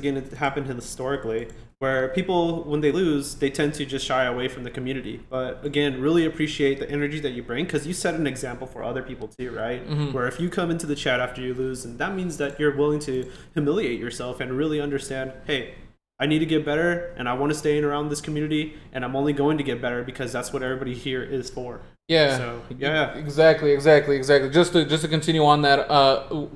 again, it happened historically, where people, when they lose, they tend to just shy away from the community. But again, really appreciate the energy that you bring, because you set an example for other people too, right? Where if you come into the chat after you lose, and that means that you're willing to humiliate yourself and really understand, hey, I need to get better, and I want to stay in around this community, and I'm only going to get better because that's what everybody here is for. Yeah. So, yeah. Exactly. Just to continue on that,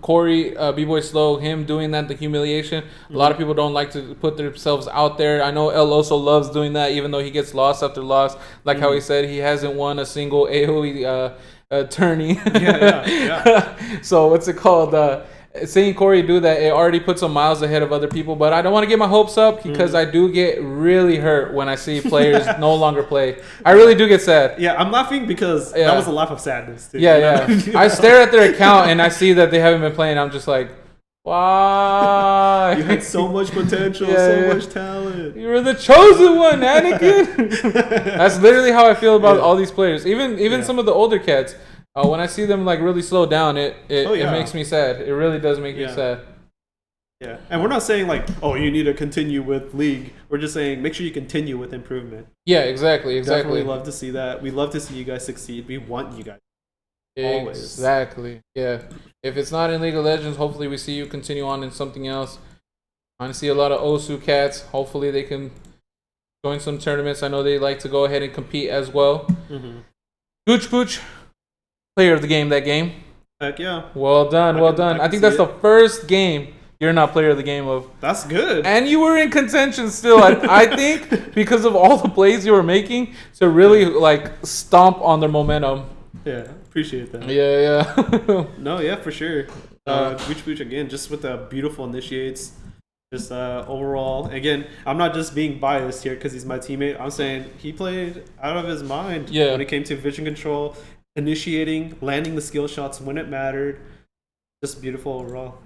Corey, B-Boy Slow, him doing that, the humiliation. A lot of people don't like to put themselves out there. I know El Oso loves doing that, even though he gets loss after loss. Like how he said, he hasn't won a single AOE tourney. Yeah. So what's it called? Seeing Corey do that, it already puts him miles ahead of other people. But I don't want to get my hopes up, because I do get really hurt when I see players no longer play. I really do get sad. Yeah, I'm laughing because that was a laugh of sadness too. Yeah. I stare at their account and I see that they haven't been playing. I'm just like, why? You had so much potential, so much talent. You were the chosen one, Anakin. That's literally how I feel about all these players. Even some of the older cats. When I see them like really slow down, it makes me sad. It really does make me sad. Yeah, and we're not saying like, oh, you need to continue with League. We're just saying make sure you continue with improvement. Yeah, exactly. Definitely love to see that. We love to see you guys succeed. We want you guys. Always. Exactly. Yeah. If it's not in League of Legends, hopefully we see you continue on in something else. I see a lot of Osu cats. Hopefully they can join some tournaments. I know they like to go ahead and compete as well. Gooch Pooch. Player of the game that game. Heck yeah. Well done. I think that's the first game you're not player of the game of. That's good. And you were in contention still. I think because of all the plays you were making to really like stomp on their momentum. Yeah, appreciate that. Yeah. No, yeah, for sure. Gooch Pooch again, just with the beautiful initiates. Just overall, again, I'm not just being biased here because he's my teammate. I'm saying he played out of his mind when it came to vision control, initiating, landing the skill shots when it mattered. Just beautiful overall.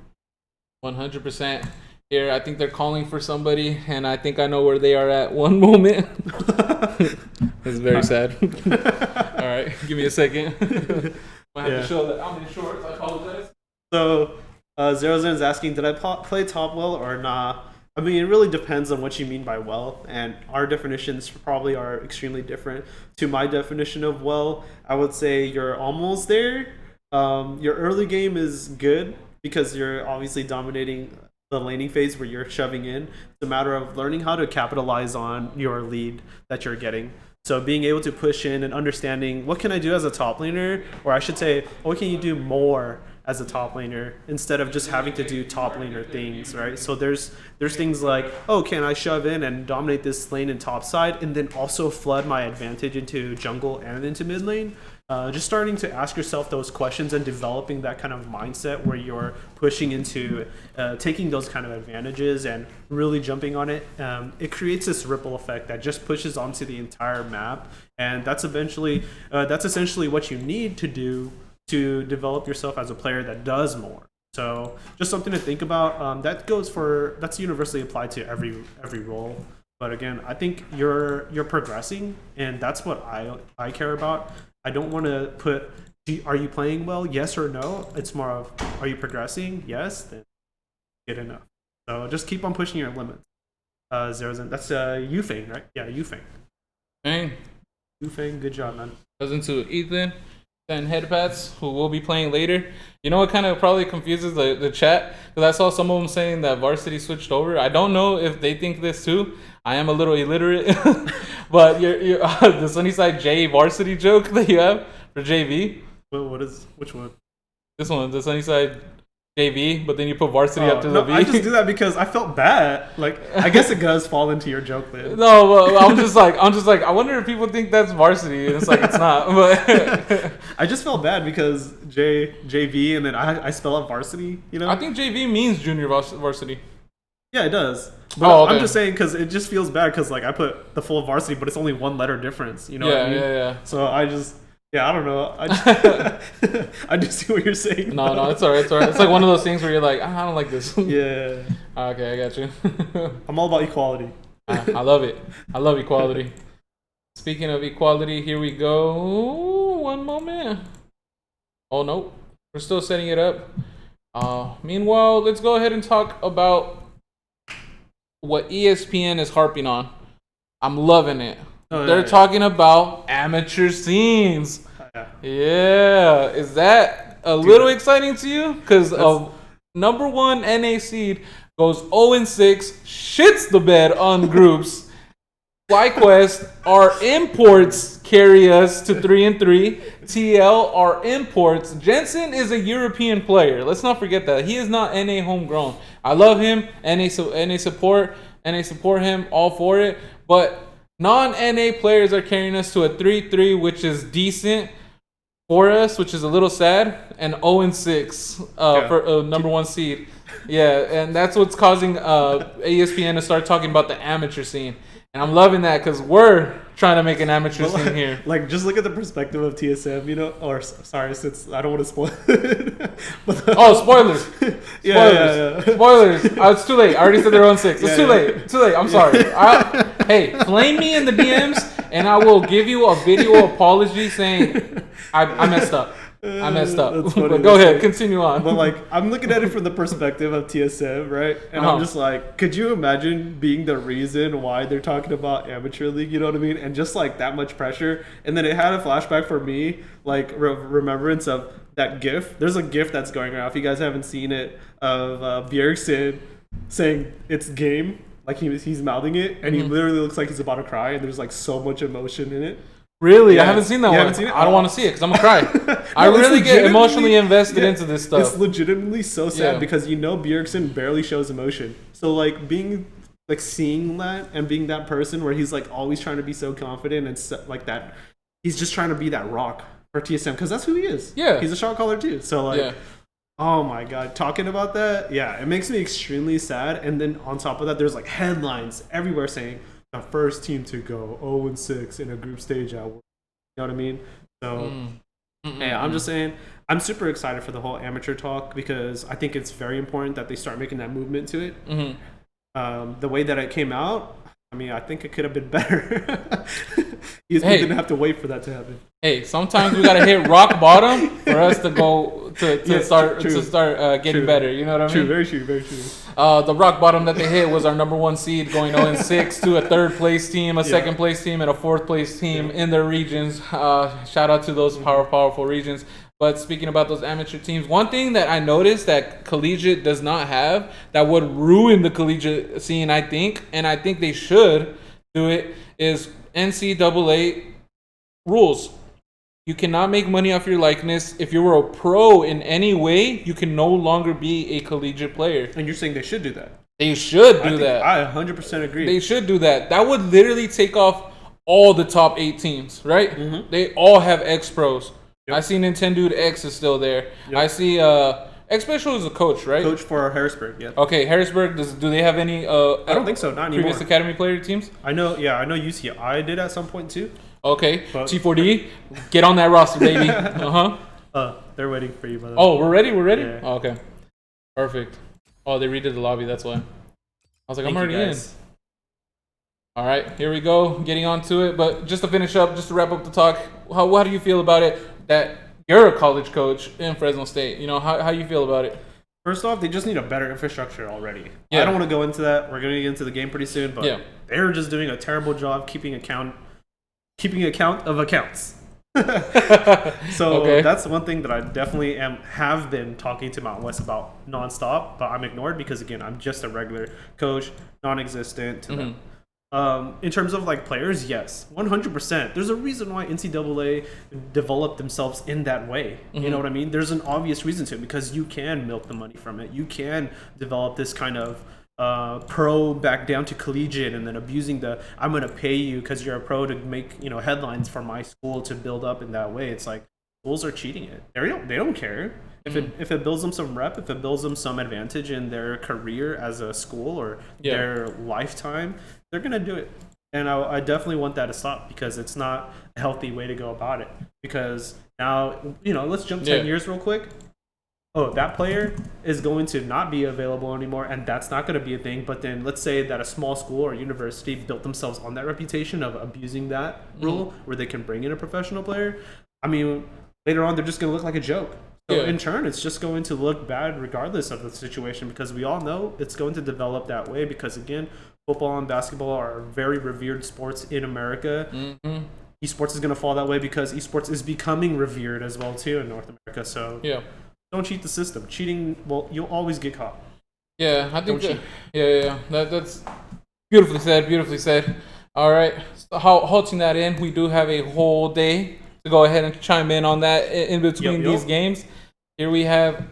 100%. Here, I think they're calling for somebody, and I think I know where they are at one moment. It's very sad. All right, give me a second. I have to show that I'm in shorts. I apologize. So, Zero Zen is asking, did I play top well or nah? I mean, it really depends on what you mean by well, and our definitions probably are extremely different. To my definition of well, I would say you're almost there. Your early game is good because you're obviously dominating the laning phase where you're shoving in. It's a matter of learning how to capitalize on your lead that you're getting. So being able to push in and understanding what can I do as a top laner, or I should say, what can you do more as a top laner instead of just having to do top laner things, right? So there's things like, oh, can I shove in and dominate this lane in top side and then also flood my advantage into jungle and into mid lane? Just starting to ask yourself those questions and developing that kind of mindset where you're pushing into taking those kind of advantages and really jumping on it. It creates this ripple effect that just pushes onto the entire map, and that's essentially what you need to do to develop yourself as a player that does more. So just something to think about. That's universally applied to every role. But again, I think you're progressing, and that's what I care about. I don't want to put, are you playing well? Yes or no. It's more of, are you progressing? Yes, then good enough. So just keep on pushing your limits. Zero Zen, that's Yufeng, right? Yeah, Yufeng. Yufeng, good job, man. Cousin to Ethan and Headpats, who will be playing later. You know what kind of probably confuses the chat? Because I saw some of them saying that Varsity switched over. I don't know if they think this too. I am a little illiterate. But the SunnysideJV Varsity joke that you have for JV. Which one? This one, the SunnysideJV, but then you put Varsity up to the V. I just do that because I felt bad. Like, I guess it does fall into your joke then. No, well, I'm just like, I wonder if people think that's Varsity, and it's like it's not. But I just felt bad because JV, and then I spell out Varsity. You know, I think JV means Junior Varsity. Yeah, it does. But okay. I'm just saying because it just feels bad because like I put the full Varsity, but it's only one letter difference. You know what I mean? Yeah. So I don't know. I just see what you're saying. No, it's alright. It's like one of those things where you're like, I don't like this. Yeah. Okay, I got you. I'm all about equality. I love it. I love equality. Speaking of equality, here we go. One moment. Oh no, we're still setting it up. Meanwhile, let's go ahead and talk about what ESPN is harping on. I'm loving it. Oh, They're yeah. talking about amateur scenes. Yeah. Is that a little exciting to you? Because of number 1 NA seed goes 0-6, shits the bed on groups. FlyQuest, our imports carry us to 3-3. TL, our imports. Jensen is a European player. Let's not forget that. He is not NA homegrown. I love him. NA support him, all for it. But non-NA players are carrying us to a 3-3, which is decent for us, which is a little sad, and 0-6 for number 1 seed. Yeah, and that's what's causing ESPN to start talking about the amateur scene. And I'm loving that because we're trying to make an amateur scene here. Like, just look at the perspective of TSM, you know? Or, sorry, since I don't want to spoil it. Spoilers. Yeah. Spoilers. It's too late. I already said they're on 6. It's too late. Too late. I'm sorry. Hey, flame me in the DMs, and I will give you a video apology saying I messed up. But go ahead, continue on. But like, I'm looking at it from the perspective of TSM, right? And I'm just like, could you imagine being the reason why they're talking about amateur league? You know what I mean? And just like that much pressure. And then it had a flashback for me, like remembrance of that GIF. There's a GIF that's going around. If you guys haven't seen it, of Bjergsen saying it's game, like he's mouthing it, and he literally looks like he's about to cry. And there's like so much emotion in it. Really? Yeah. I haven't seen that one. Haven't seen it? I don't want to see it because I'm going to cry. I really get emotionally invested into this stuff. It's legitimately so sad because Bjergsen barely shows emotion. So like seeing that and being that person where he's like always trying to be so confident and so, like that, he's just trying to be that rock for TSM because that's who he is. Yeah. He's a shot caller too. So like, oh my God, talking about that, it makes me extremely sad. And then on top of that, there's like headlines everywhere saying, the first team to go 0-6 in a group stage at World. You know what I mean? So, hey, I'm just saying, I'm super excited for the whole amateur talk because I think it's very important that they start making that movement to it. The way that it came out, I mean, I think it could have been better. You didn't have to wait for that to happen. Hey, sometimes we gotta hit rock bottom for us to go to start getting better. You know what I mean? True, very true, very true. The rock bottom that they hit was our number 1 seed going 0-6 to a 3rd place team, a 2nd place team, and a 4th place team in their regions. Shout out to those powerful regions. But speaking about those amateur teams, one thing that I noticed that collegiate does not have that would ruin the collegiate scene, I think, and I think they should do it, is NCAA rules. You cannot make money off your likeness. If you were a pro in any way, you can no longer be a collegiate player. And you're saying they should do that? They should do that. I 100% agree. They should do that. That would literally take off all the top 8 teams, right? They all have X-Pros. Yep. I see Nintendo X is still there. Yep. I see X-Special is a coach, right? Coach for Harrisburg, yeah. Okay, Harrisburg, do they have any I don't think so, not anymore. Previous academy player teams? I know UCI did at some point too. Okay, T4D, get on that roster, baby. They're waiting for you, brother. Oh, we're ready? Yeah. Oh, okay. Perfect. Oh, they redid the lobby, that's why. I was like, I'm already in. All right, here we go, getting on to it. But just to finish up, just to wrap up the talk, how do you feel about it that you're a college coach in Fresno State? You know, how you feel about it? First off, they just need a better infrastructure already. Yeah. I don't want to go into that. We're going to get into the game pretty soon, but they're just doing a terrible job keeping account of accounts. So that's one thing that I definitely have been talking to Mountain West about nonstop, but I'm ignored because, again, I'm just a regular coach, non-existent to them. In terms of like players, yes, 100%. There's a reason why NCAA developed themselves in that way. You know what I mean? There's an obvious reason to it because you can milk the money from it. You can develop this kind of pro back down to collegiate and then abusing the I'm going to pay you because you're a pro to make headlines for my school to build up in that way. It's like schools are cheating it. They don't care. If it builds them some rep, if it builds them some advantage in their career as a school or their lifetime, they're going to do it. And I definitely want that to stop because it's not a healthy way to go about it. Because now, let's jump 10 years real quick. Oh, that player is going to not be available anymore, and that's not going to be a thing. But then let's say that a small school or university built themselves on that reputation of abusing that rule where they can bring in a professional player. I mean, later on, they're just going to look like a joke. So Yeah. in turn, it's just going to look bad regardless of the situation because we all know it's going to develop that way because, again, football and basketball are very revered sports in America. Mm-hmm. Esports is going to fall that way because esports is becoming revered as well, too, in North America. So Yeah. don't cheat the system. Cheating, well, you'll always get caught. Yeah, I think. Don't cheat. Yeah. That's beautifully said. Beautifully said. All right. So halting that in, we do have a whole day to go ahead and chime in on that in between Yep. these games. Here we have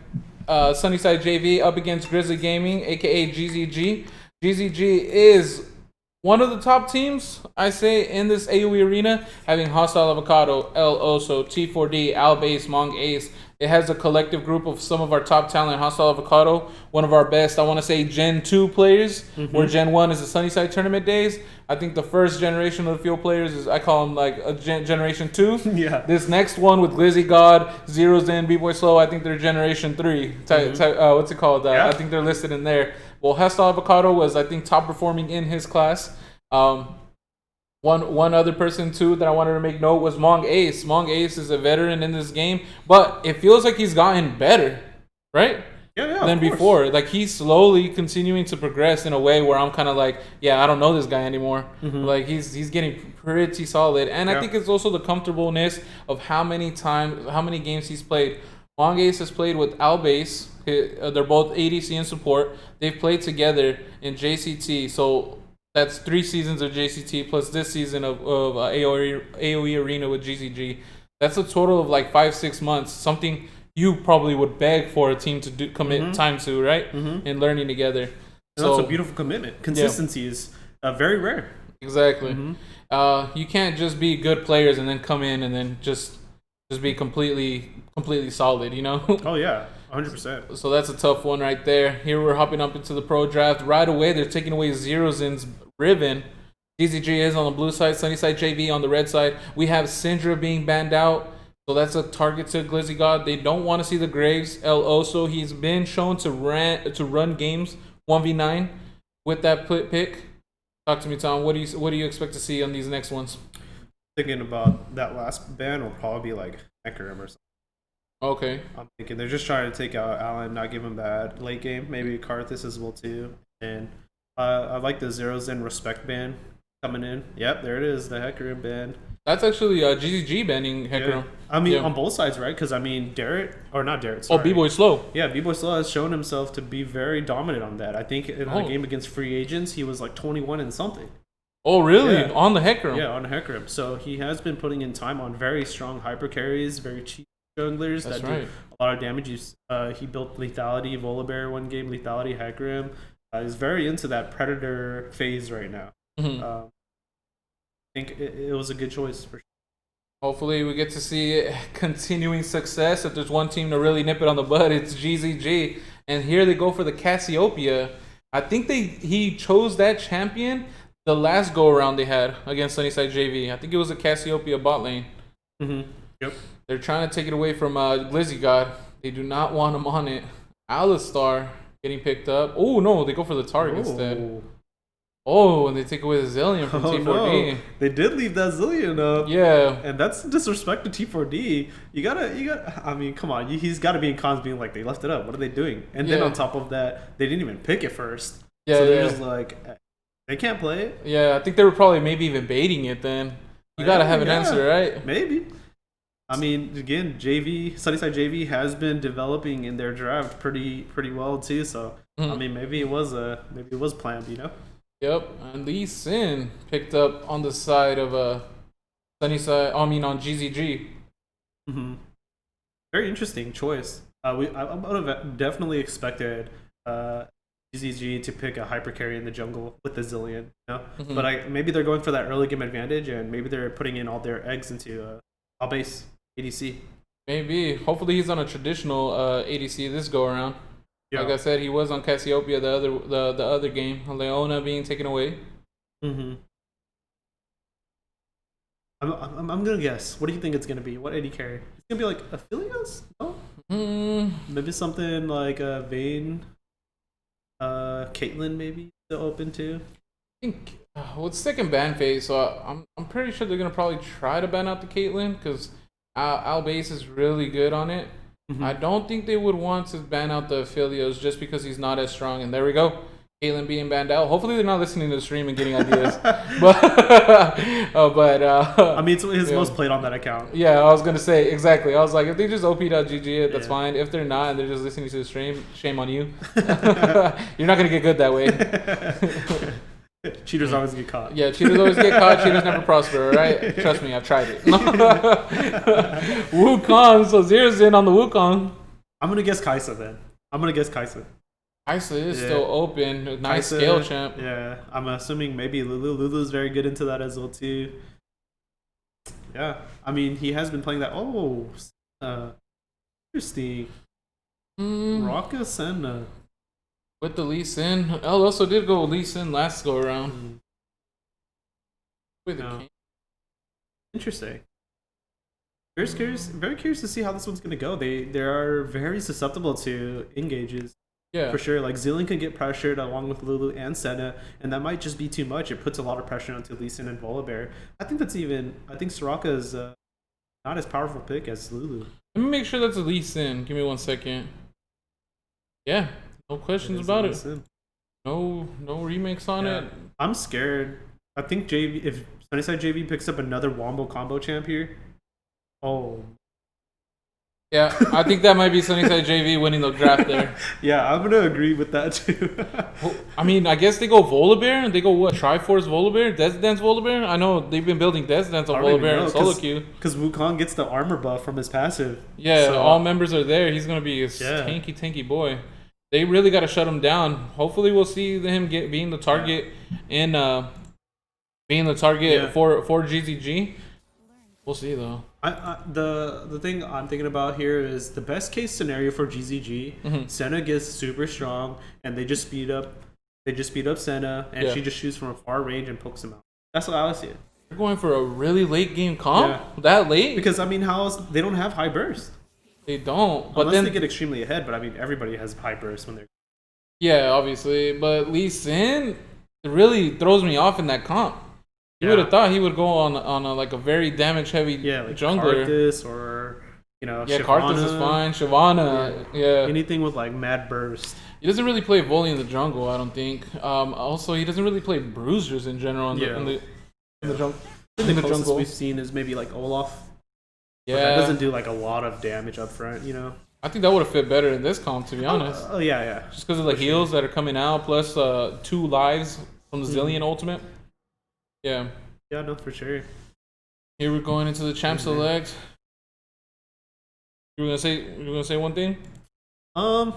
SunnysideJV up against Grizzly Gaming, aka GZG. GZG is one of the top teams, I say, in this AOE arena, having Hostile Avocado, El Oso, T4D, Albase, Mong Ace. It has a collective group of some of our top talent. Hostile Avocado, one of our best, I want to say, Gen 2 players, where Gen 1 is the Sunnyside tournament days. I think the first generation of the field players is, I call them like a Generation 2. Yeah. This next one with Glizzy God, Zeros in, B-Boy Slow, I think they're Generation 3. What's it called? Yeah. I think they're listed in there. Well, Hostile Avocado was, I think, top performing in his class. One other person too that I wanted to make note was Mong Ace. Mong Ace is a veteran in this game, but it feels like he's gotten better, right? Yeah, Than before. Like he's slowly continuing to progress in a way where I'm kind of like, yeah, I don't know this guy anymore. Like he's getting pretty solid, and I think it's also the comfortableness of how many games he's played. Mong Ace has played with Albase. They're both ADC and support. They've played together in JCT, so that's 3 seasons of JCT plus this season of AOE Arena with GZG. That's a total of like 5-6 months. Something you probably would beg for a team to commit time to, right? And learning together. And So that's a beautiful commitment. Consistency is very rare. exactly. You can't just be good players and then come in and then just be completely solid, you know? Oh, yeah. 100%. So that's a tough one right there. Here we're hopping up into the pro draft. Right away, they're taking away Zerozin's Riven. GZG is on the blue side, SunnysideJV on the red side. We have Syndra being banned out. So that's a target to Glizzy God. They don't want to see the Graves. El Oso, he's been shown to run games 1v9 with that pick. Talk to me, Tom. What do you expect to see on these next ones? Thinking about that last ban will probably be like Hecarim or something. Okay. I'm thinking they're just trying to take out Allen, not give him that late game. Maybe Karthus as well too. And I like the Zeros in Respect ban coming in. Yep, there it is, the Hecarim ban. That's actually GZG banning Hecarim. Yeah. I mean, on both sides, right? Because I mean, sorry. B-Boy Slow. Yeah, B-Boy Slow has shown himself to be very dominant on that. I think in the game against free agents, he was like 21 and something. Oh, really? Yeah. On the Hecarim? Yeah, on Hecarim. So he has been putting in time on very strong hyper carries, very cheap junglers That's that right. do a lot of damage. He built Lethality, Volibear one game, Lethality, Hecarim. He's very into that Predator phase right now. I think it was a good choice for sure. Hopefully we get to see continuing success. If there's one team to really nip it on the bud, it's GZG. And here they go for the Cassiopeia. I think he chose that champion the last go around they had against SunnysideJV. I think it was a Cassiopeia bot lane. Yep. They're trying to take it away from Glizzy God. They do not want him on it. Alistar getting picked up. Oh no, they go for the target instead. Oh, and they take away the Zillion from T4D. No. They did leave that Zillion up. Yeah. And that's disrespect to T4D. You gotta, I mean, come on. He's got to be in cons being like, they left it up. What are they doing? And then on top of that, they didn't even pick it first. Yeah, so they're just like, they can't play it. Yeah, I think they were probably maybe even baiting it then. You got to have an answer, right? Maybe. I mean, again, SunnysideJV has been developing in their draft pretty well too. So I mean, maybe it was planned, you know. Yep, and Lee Sin picked up on the side of Sunnyside. I mean, on GZG. Very interesting choice. I would have definitely expected GZG to pick a hyper carry in the jungle with the Zillion, you know. But maybe they're going for that early game advantage, and maybe they're putting in all their eggs into Albase ADC. Maybe. Hopefully, he's on a traditional ADC this go around. Yeah. Like I said, he was on Cassiopeia the other game. Leona being taken away. I'm gonna guess. What do you think it's gonna be? What AD carry? It's gonna be like Aphelios? No. Maybe something like Vayne, Caitlyn maybe still open too. I think it's second ban phase, so I'm pretty sure they're gonna probably try to ban out the Caitlyn because Albase is really good on it. I don't think they would want to ban out the Aphelios just because he's not as strong. And there we go. Caitlyn being banned out. Hopefully they're not listening to the stream and getting ideas. but I mean, it's his most played on that account. Yeah, I was gonna say exactly. I was like, if they just op.gg it, that's fine. If they're not and they're just listening to the stream, shame on you. You're not gonna get good that way. Cheaters always get caught. Yeah, cheaters always get caught. Cheaters never prosper. All right, trust me, I've tried it. Wukong. So Zero's in on the Wukong. I'm gonna guess Kaisa then. Kaisa is still open. Nice Kaisa, scale champ. Yeah, I'm assuming maybe Lulu. Lulu's very good into that as well too. Yeah, I mean he has been playing that. Oh, interesting. Rocka Senna with the Lee Sin. El also did go with Lee Sin last go around. Interesting. Very curious to see how this one's gonna go. They are very susceptible to engages. Yeah, for sure. Like Zilean can get pressured along with Lulu and Senna, and that might just be too much. It puts a lot of pressure onto Lee Sin and Volibear. I think Soraka is not as powerful pick as Lulu. Let me make sure that's a Lee Sin. Give me 1 second. Yeah, no questions about it. No remakes on it. I'm scared. I think JV, if SunnysideJV picks up another Wombo combo champ here, yeah, I think that might be SunnysideJV winning the draft there. Yeah, I'm gonna agree with that too. I mean, I guess they go Volibear. They go what? Triforce Volibear? Death Dance Volibear? I know they've been building Death Dance on Volibear and solo queue. Because Wukong gets the armor buff from his passive. Yeah, so all members are there. He's gonna be a tanky boy. They really got to shut him down. Hopefully, we'll see him being the target and for GZG. We'll see though. The thing I'm thinking about here is the best case scenario for GZG. Senna gets super strong, and they just speed up Senna, and she just shoots from a far range and pokes him out. That's how I see it. They're going for a really late game comp that late because I mean, how else they don't have high burst. They don't, but unless then they get extremely ahead. But I mean, everybody has high burst when they're. Yeah, obviously, but Lee Sin really throws me off in that comp. You would have thought he would go on a very damage heavy like jungler. Karthus or Shyvana. Karthus is fine. Shyvana, anything with like mad burst. He doesn't really play volley in the jungle, I don't think. Also, he doesn't really play bruisers in general in the jungle. The closest we've seen is maybe like Olaf. Yeah, but that doesn't do like a lot of damage up front, I think that would have fit better in this comp, to be honest. Just because of the heals that are coming out, plus 2 lives from the Zilean ultimate. Yeah, no, for sure. Here we're going into the champ select. You were gonna say one thing? I'm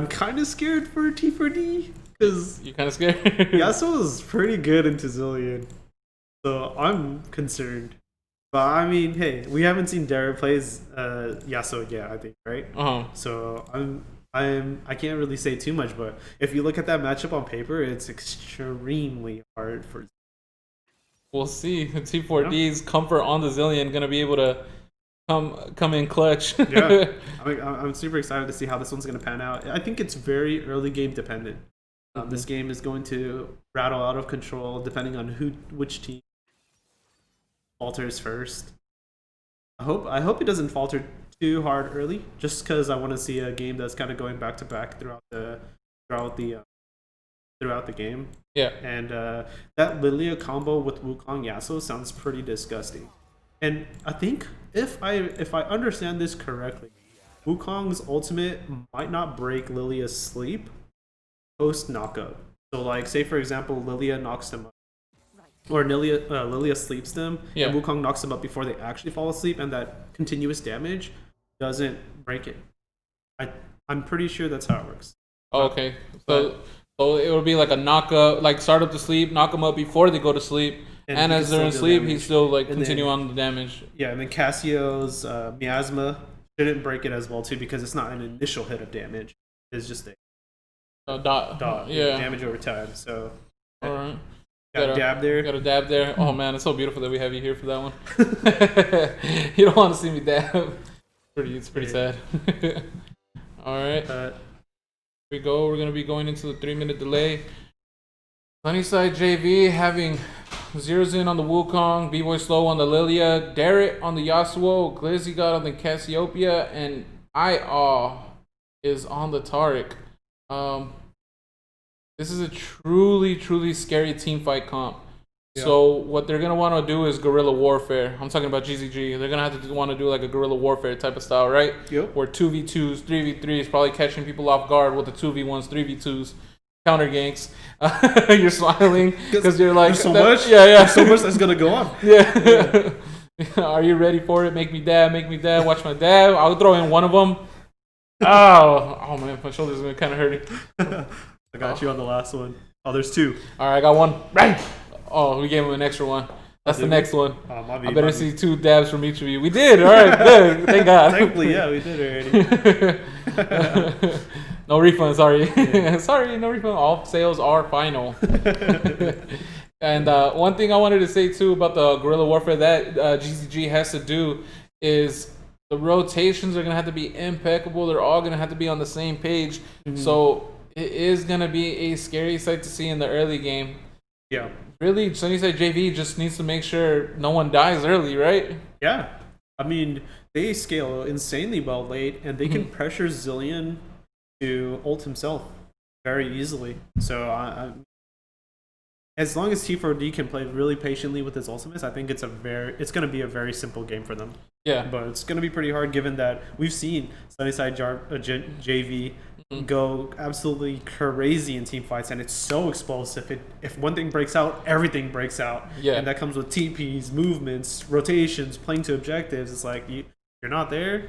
kind of scared for T4D because you're kind of scared. Yasuo is pretty good into Zilean, so I'm concerned. But I mean, hey, we haven't seen Dara plays Yasuo yet, I think, right? So I can't really say too much, but if you look at that matchup on paper, it's extremely hard for. We'll see. T4D's comfort on the Zilean gonna be able to come in clutch. I'm super excited to see how this one's gonna pan out. I think it's very early game dependent. This game is going to rattle out of control depending on which team falters first. I hope it doesn't falter too hard early, just because I want to see a game that's kind of going back to back throughout the game. Yeah. And that Lilia combo with Wukong Yasuo sounds pretty disgusting. And I think if I understand this correctly, Wukong's ultimate might not break Lilia's sleep post knockup. So like, say for example, Lilia knocks them up. Or Lilia sleeps them, and Wukong knocks them up before they actually fall asleep, and that continuous damage doesn't break it. I'm pretty sure that's how it works. Okay. So it would be like a knock up, like start up to sleep, knock them up before they go to sleep, and as they're in sleep, he's still like continue on the damage. Yeah, and then Cassio's miasma shouldn't break it as well too, because it's not an initial hit of damage. It's just a dot damage over time. So alright. Got a dab there. Got a dab there. Oh man, it's so beautiful that we have you here for that one. You don't want to see me dab. It's pretty sad. Alright. Here we go. We're going to be going into the 3-minute delay. SunnysideJV having Zero's in on the Wukong, B-Boy Slow on the Lilia, Darrett on the Yasuo, Glizzy got on the Cassiopeia, and I is on the Taric. This is a truly scary team fight comp. Yeah. So what they're gonna want to do is guerrilla warfare. I'm talking about GZG. They're gonna have to want to do like a guerrilla warfare type of style, right? Yep. Where 2v2s, 3v3s, probably catching people off guard with the 2v1s, 3v2s, counter ganks. You're smiling because you're like, there's so much. Yeah. There's so much that's gonna go on. Yeah. Are you ready for it? Make me dab. Watch my dab. I'll throw in one of them. Oh man, my shoulder's been kind of hurting. I got you on the last one. Oh, there's two. All right, I got one. Bang! Oh, we gave him an extra one. That's the next one. I better see 2 dabs from each of you. We did. All right, good. Thank God. Technically, yeah, we did already. No refund. Sorry. Yeah. Sorry, no refund. All sales are final. And one thing I wanted to say too about the guerrilla warfare that GZG has to do is the rotations are gonna have to be impeccable. They're all gonna have to be on the same page. Mm-hmm. So it is gonna be a scary sight to see in the early game. Yeah. Really, SunnysideJV just needs to make sure no one dies early, right? Yeah. I mean, they scale insanely well late, and they can pressure Zillion to ult himself very easily. So as long as T4D can play really patiently with his ultimates, I think it's going to be a very simple game for them. Yeah. But it's going to be pretty hard given that we've seen SunnysideJV go absolutely crazy in team fights, and it's so explosive. If one thing breaks out, everything breaks out. Yeah. And that comes with TPs, movements, rotations, playing to objectives. It's like you're not there, you're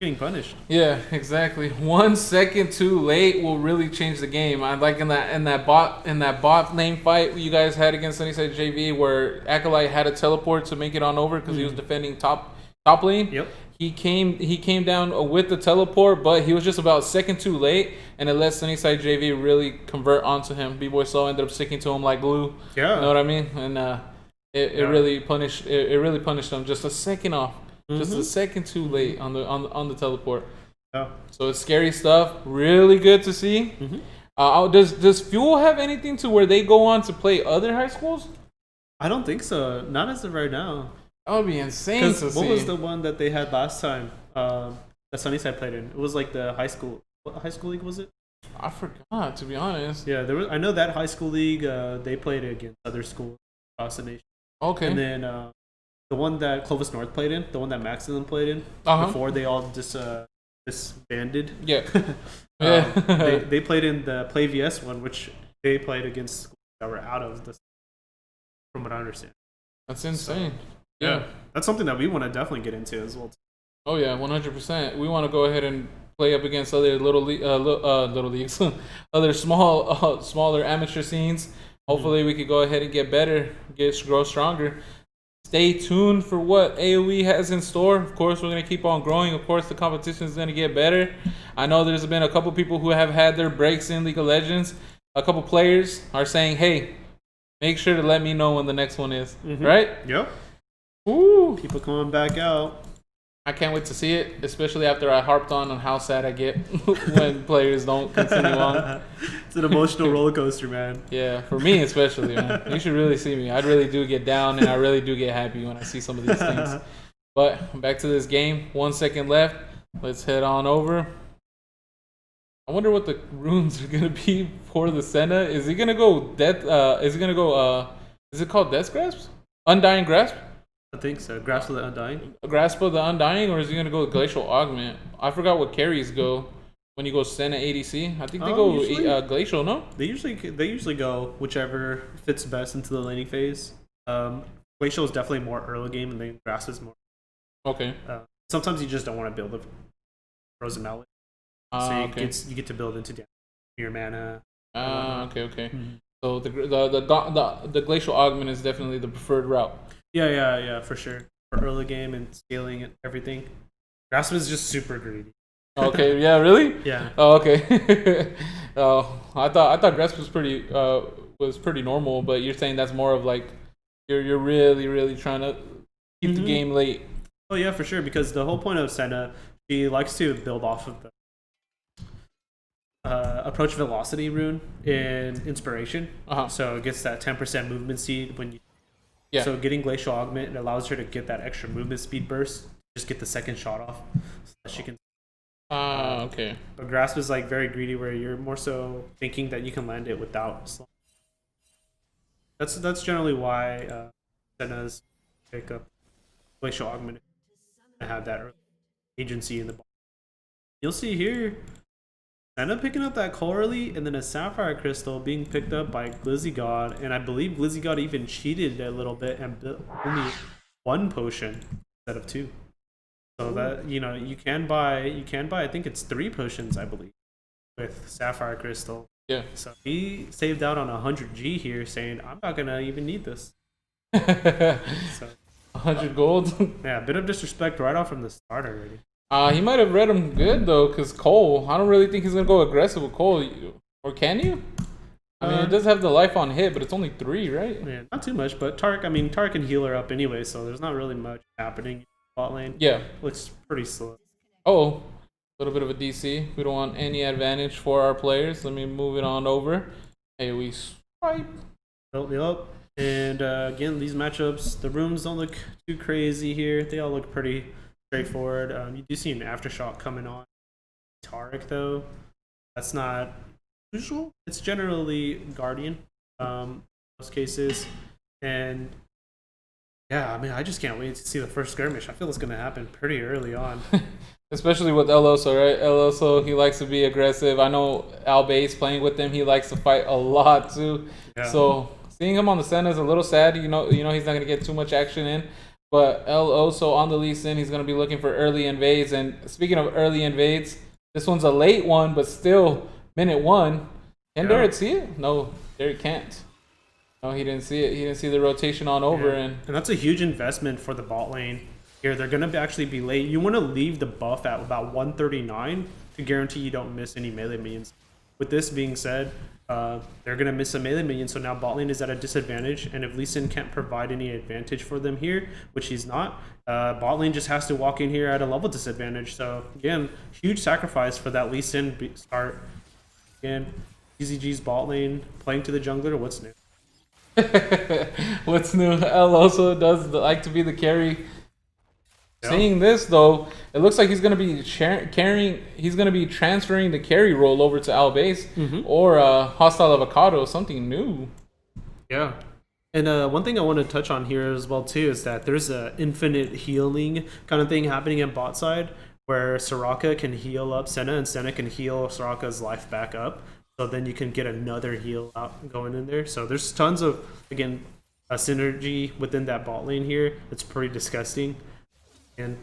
getting punished. Yeah, exactly. 1 second too late will really change the game. I like in that bot lane fight you guys had against SunnysideJV where Acolyte had a teleport to make it on over because he was defending top lane. Yep. He came down with the teleport, but he was just about a second too late, and it let SunnysideJV really convert onto him. B-Boy Slow ended up sticking to him like glue. Yeah. You know what I mean? And it really punished him just a second off. Just a second too late on the teleport. Yeah. So it's scary stuff. Really good to see. Does Fuel have anything to where they go on to play other high schools? I don't think so. Not as of right now. That would be insane to see. What was the one that they had last time that Sunnyside played in? It was like the high school. What high school league was it? I forgot, to be honest. Yeah, there was. I know that high school league. They played against other schools across the nation. Okay. And then the one that Clovis North played in, the one that Max and them played in before they all disbanded. Yeah. They played in the Play VS one, which they played against schools that were out of the. From what I understand. That's insane. So, yeah, that's something that we want to definitely get into as well. Oh yeah, 100%. We want to go ahead and play up against other little leagues, other smaller amateur scenes. Hopefully, we could go ahead and get better, grow stronger. Stay tuned for what AOE has in store. Of course, we're gonna keep on growing. Of course, the competition is gonna get better. I know there's been a couple people who have had their breaks in League of Legends. A couple players are saying, "Hey, make sure to let me know when the next one is." Right? Yep. Ooh. People coming back out. I can't wait to see it, especially after I harped on how sad I get when players don't continue on. It's an emotional roller coaster, man. Yeah, for me especially, man. You should really see me. I really do get down, and I really do get happy when I see some of these things. But back to this game. 1 second left. Let's head on over. I wonder what the runes are gonna be for the Senna. Is he gonna go death? Is he gonna go? Is it called Death Grasp? Undying Grasp? I think so. Grasp of the Undying. Grasp of the Undying, or is he gonna go Glacial Augment? I forgot what carries go when you go Senna ADC. I think they go Glacial. No. They usually go whichever fits best into the laning phase. Glacial is definitely more early game, and then Grasp is more. Okay. Sometimes you just don't want to build a frozen mallet, so you get to build into your mana. Okay. So the Glacial Augment is definitely the preferred route. Yeah, for sure. For early game and scaling and everything. Grasp is just super greedy. Okay, yeah, really? Yeah. Oh, okay. I thought Grasp was pretty normal, but you're saying that's more of like you're really trying to keep the game late. Oh yeah, for sure. Because the whole point of Senna, she likes to build off of the approach velocity rune in Inspiration. So it gets that 10% movement speed when you Yeah. So getting Glacial Augment, it allows her to get that extra movement speed burst, just get the second shot off, so that she can. Okay. But Grasp is like very greedy, where you're more so thinking that you can land it without. That's generally why Senna's pick up Glacial Augment and have that early agency in the ball. You'll see here, Senna picking up that coal early, and then a Sapphire Crystal being picked up by Glizzy God, and I believe Glizzy God even cheated a little bit and built only one potion instead of two. So that you can buy I think it's 3 potions, I believe, with Sapphire Crystal. Yeah. So he saved out on 100G here, saying I'm not gonna even need this. So 100 gold. yeah, a bit of disrespect right off from the start already. He might have read him good though, because Cole, I don't really think he's gonna go aggressive with Cole. Or can you? I mean, it does have the life on hit, but it's only 3, right? Yeah, not too much, but Tark can heal her up anyway, so there's not really much happening in bot lane. Yeah. Looks pretty slow. Oh, a little bit of a DC. We don't want any advantage for our players. Let me move it on over. AOE swipe. Yep. And again, these matchups, the rooms don't look too crazy here. They all look pretty straightforward. You do see an Aftershock coming on. Tarek, though, that's not usual. It's generally Guardian, most cases. And yeah, I mean, I just can't wait to see the first skirmish. I feel it's going to happen pretty early on. Especially with El Oso, right? El Oso, he likes to be aggressive. I know Al Base playing with him, he likes to fight a lot too. Yeah. So seeing him on the Senna is a little sad. You know he's not going to get too much action in. But El Oso on the Lee Sin, he's going to be looking for early invades. And speaking of early invades, this one's a late one, but still minute 1. Can Derek see it? No, Derek can't. No, he didn't see it. He didn't see the rotation on over. Yeah. And that's a huge investment for the bot lane. Here, they're going to actually be late. You want to leave the buff at about 139 to guarantee you don't miss any melee minions. With this being said, they're going to miss a melee minion, so now bot lane is at a disadvantage, and if Lee Sin can't provide any advantage for them here, which he's not, bot lane just has to walk in here at a level disadvantage. So, again, huge sacrifice for that Lee Sin start. Again, GZG's bot lane playing to the jungler. What's new? What's new? El also does like to be the carry. Yep. Seeing this though, it looks like he's gonna be carrying. He's gonna be transferring the carry role over to Al Base or Hostile Avocado, something new. Yeah, and one thing I want to touch on here as well too is that there's a infinite healing kind of thing happening in bot side where Soraka can heal up Senna and Senna can heal Soraka's life back up. So then you can get another heal out going in there. So there's tons of, again, a synergy within that bot lane here. It's pretty disgusting. And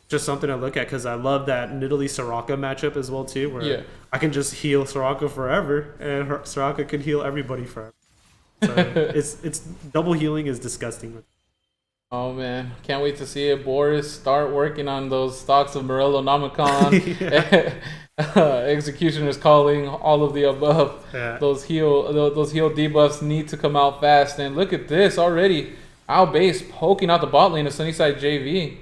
just something to look at because I love that Nidalee Soraka matchup as well too, where I can just heal Soraka forever and Soraka can heal everybody forever. So it's double healing is disgusting. Oh man, can't wait to see it. Boris start working on those stocks of Morello Namicon. Executioner's Calling, all of the above. Yeah. Those heal debuffs need to come out fast. And look at this already. Al Base poking out the bot lane of SunnysideJV.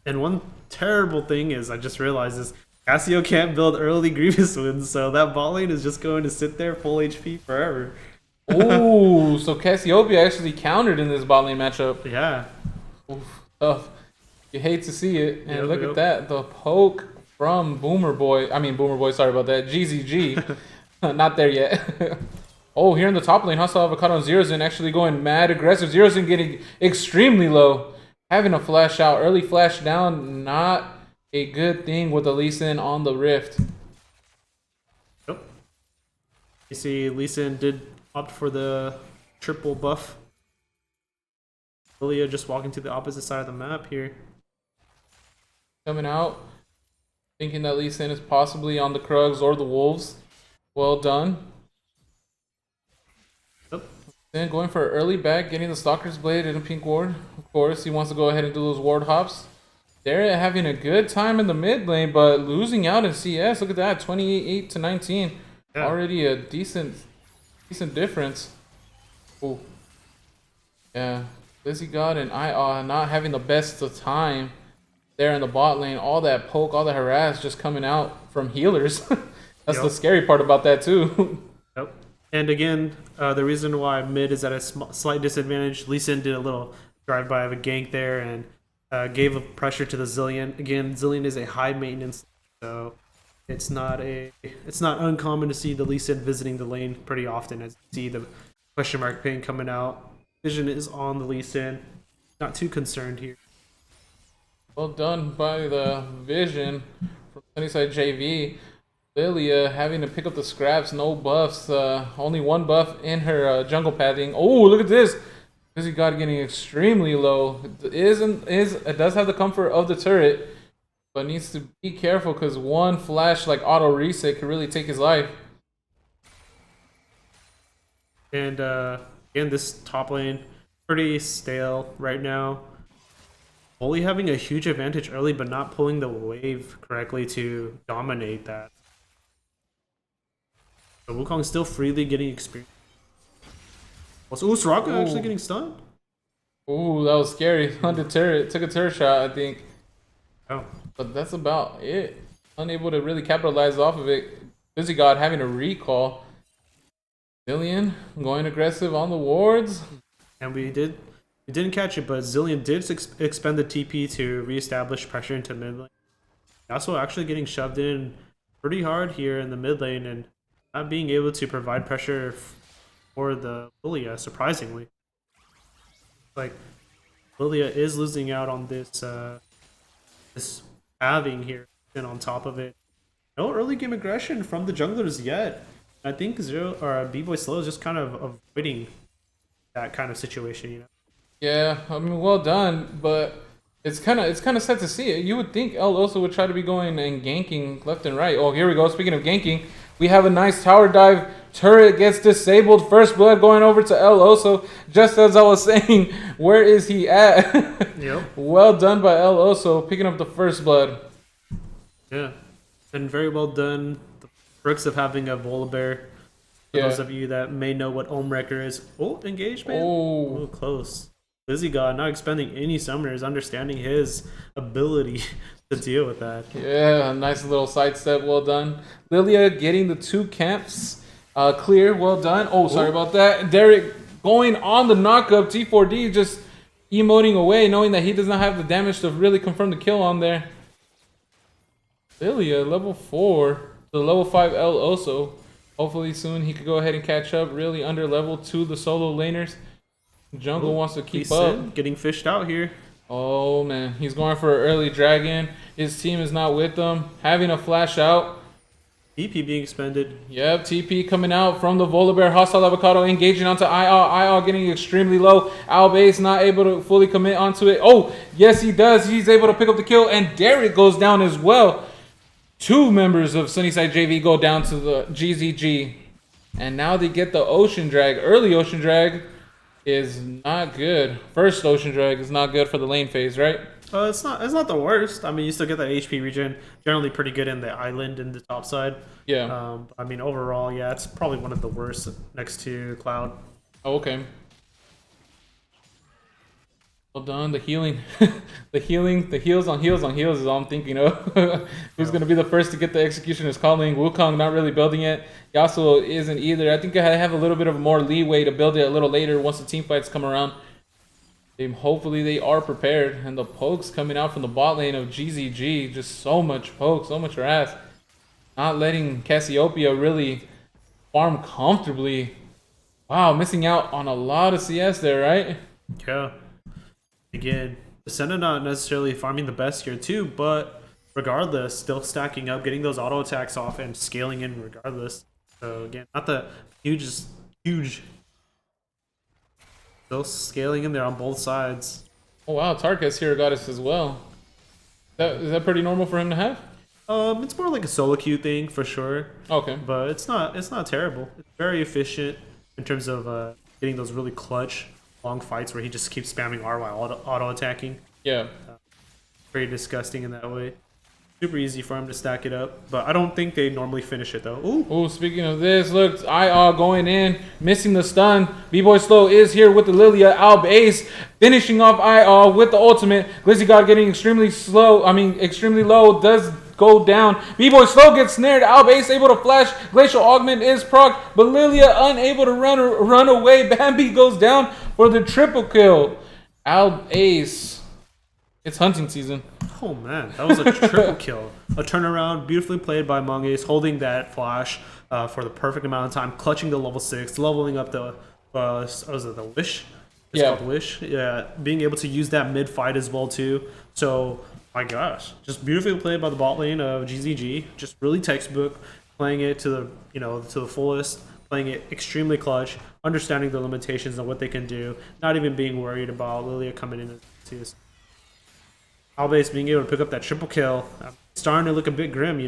And one terrible thing is, I just realized this, Cassio can't build early Grievous Winds, so that bot lane is just going to sit there full HP forever. Ooh, so Cassiopeia actually countered in this bot lane matchup. Yeah. Oof, tough. You hate to see it. And look at that, the poke from Boomer Boy, sorry about that, GZG. Not there yet. Oh, here in the top lane, Hostile Avocado and Zerozen actually going mad aggressive. Zerozen getting extremely low. Having a flash out, early flash down, not a good thing with the Lee Sin on the Rift. Yep. You see Lee Sin did opt for the triple buff. Lilia just walking to the opposite side of the map here. Coming out, thinking that Lee Sin is possibly on the Krugs or the Wolves. Well done. Then going for an early back, getting the Stalker's Blade and a pink ward. Of course, he wants to go ahead and do those ward hops. They're having a good time in the mid lane, but losing out in CS. Look at that, 28 to 19. Yeah. Already a decent difference. Ooh. Yeah, Lizzie God and I not having the best of time there in the bot lane. All that poke, all the harass just coming out from healers. That's the scary part about that too. Yep. And again, the reason why mid is at a slight disadvantage, Lee Sin did a little drive-by of a gank there and gave a pressure to the Zillion. Again, Zillion is a high maintenance, so it's not uncommon to see the Lee Sin visiting the lane pretty often, as you see the question mark ping coming out. Vision is on the Lee Sin. Not too concerned here. Well done by the Vision from SunnysideJV. Lilia having to pick up the scraps, no buffs, only one buff in her jungle pathing. Oh, look at this! GZG getting extremely low. It does have the comfort of the turret, but needs to be careful because one flash like auto reset could really take his life. And again, this top lane pretty stale right now. Only having a huge advantage early, but not pulling the wave correctly to dominate that. So Wukong still freely getting experience. Also, Soraka actually getting stunned. Ooh, that was scary. On the turret, took a turret shot, I think. Oh, But that's about it. Unable to really capitalize off of it. GZG having a recall. Zillion going aggressive on the wards. and we didn't catch it, but Zillion did expend the TP to reestablish pressure into mid lane. Also, actually getting shoved in pretty hard here in the mid lane and not being able to provide pressure for the Lilia, surprisingly. Like, Lilia is losing out on this this halving here, and on top of it, no early game aggression from the junglers yet. I think B-Boy Slow is just kind of avoiding that kind of situation, you know. Yeah, I mean, well done, but it's kind of sad to see it. You would think El Oso would try to be going and ganking left and right. Oh, here we go. Speaking of ganking, we have a nice tower dive. Turret gets disabled. First blood going over to El Oso. Just as I was saying, where is he at? Yep. Well done by El Oso, picking up the first blood. Yeah, and very well done. The perks of having a Volibear. For those of you that may know what Ohm Wrecker is. Oh, engagement. Oh, Close. GZG not expending any summoners, understanding his ability to deal with that. yeah, a nice little sidestep. Well done. Lilia getting the 2 camps clear. Well done. Oh, sorry about that. Derek going on the knockup. T4D just emoting away, knowing that he does not have the damage to really confirm the kill on there. Lilia, level 4. The level 5 El Oso. Hopefully soon he could go ahead and catch up. Really under level to the solo laners. Jungle wants to keep up. Getting fished out here. Oh man, he's going for an early dragon. His team is not with him. Having a flash out. TP being expended. Yep, TP coming out from the Volibear. Hostile Avocado engaging onto IL getting extremely low. Albase not able to fully commit onto it. Oh, yes he does. He's able to pick up the kill. And Derek goes down as well. 2 members of SunnysideJV go down to the GZG. And now they get the Ocean Drag. Early Ocean Drag is not good. First Ocean Drag is not good for the lane phase, right? It's not the worst. I mean, you still get that HP regen. Generally pretty good in the island and the top side. Yeah. I mean, overall, yeah, it's probably one of the worst next to Cloud. Oh, okay. Well done. The healing. The heals on heals on heals is all I'm thinking of. Who's going to be the first to get the executioner's calling? Wukong not really building it. Yasuo isn't either. I think I have a little bit of more leeway to build it a little later once the team fights come around. Hopefully they are prepared. And the pokes coming out from the bot lane of GZG. Just so much poke, so much harass. Not letting Cassiopeia really farm comfortably. Wow, missing out on a lot of CS there, right? Yeah. Again, the Senna not necessarily farming the best here too, but regardless, still stacking up, getting those auto attacks off and scaling in regardless. So again, not the huge. Still scaling in there on both sides. Oh wow, Tarkus here got us as well. Is that pretty normal for him to have? It's more like a solo queue thing for sure. Okay. But it's not terrible. It's very efficient in terms of getting those really clutch long fights where he just keeps spamming R while auto attacking. Yeah. Pretty disgusting in that way. Super easy for him to stack it up, but I don't think they normally finish it though. Ooh, speaking of this, look, going in, missing the stun. B-Boy Slow is here with the Lilia. Albase finishing off with the ultimate. GZG getting extremely low. Does go down. B-Boy Slow gets snared. Albace able to flash. Glacial Augment is proc, but Lilia unable to run away. Bambi goes down for the triple kill. Albace. It's hunting season. Oh man, that was a triple kill. A turnaround, beautifully played by Mongace, holding that flash for the perfect amount of time, clutching the level 6, leveling up the what was it, the Wish? It's called Wish. Yeah, being able to use that mid fight as well too. So my gosh, just beautifully played by the bot lane of GZG. Just really textbook, playing it to the to the fullest, playing it extremely clutch, understanding the limitations of what they can do, not even being worried about Lilia coming in and see us. Albace being able to pick up that triple kill, starting to look a bit grim,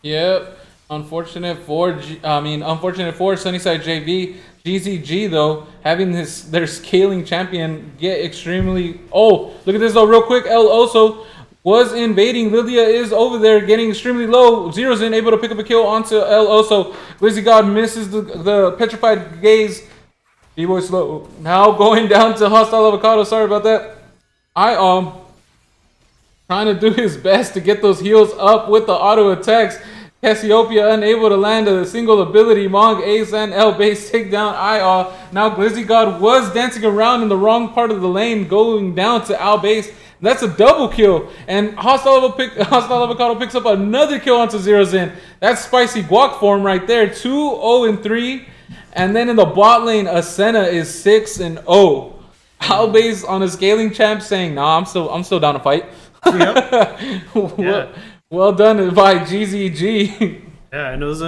Yep. Unfortunate for SunnysideJV. GZG though, having their scaling champion get extremely. Oh, look at this though, real quick. El Oso was invading. Lilia is over there, getting extremely low. Zero's in, able to pick up a kill onto El Oso. Glizzy God misses the petrified gaze. B-Boy Slow now going down to Hostile Avocado. Sorry about that. Trying to do his best to get those heals up with the auto attacks. Cassiopeia unable to land a single ability. Mong, Ace, and L base take down IR. Now Glizzy God was dancing around in the wrong part of the lane, going down to Al base. That's a double kill. And Hostile Avocado picks up another kill onto Zero's in. That's spicy guac form right there. 2-0-3. And then in the bot lane, Ascena is 6-0. Al base on a scaling champ saying, "Nah, I'm still down to fight." Yep. Yeah. Well done by GZG. Yeah, and it was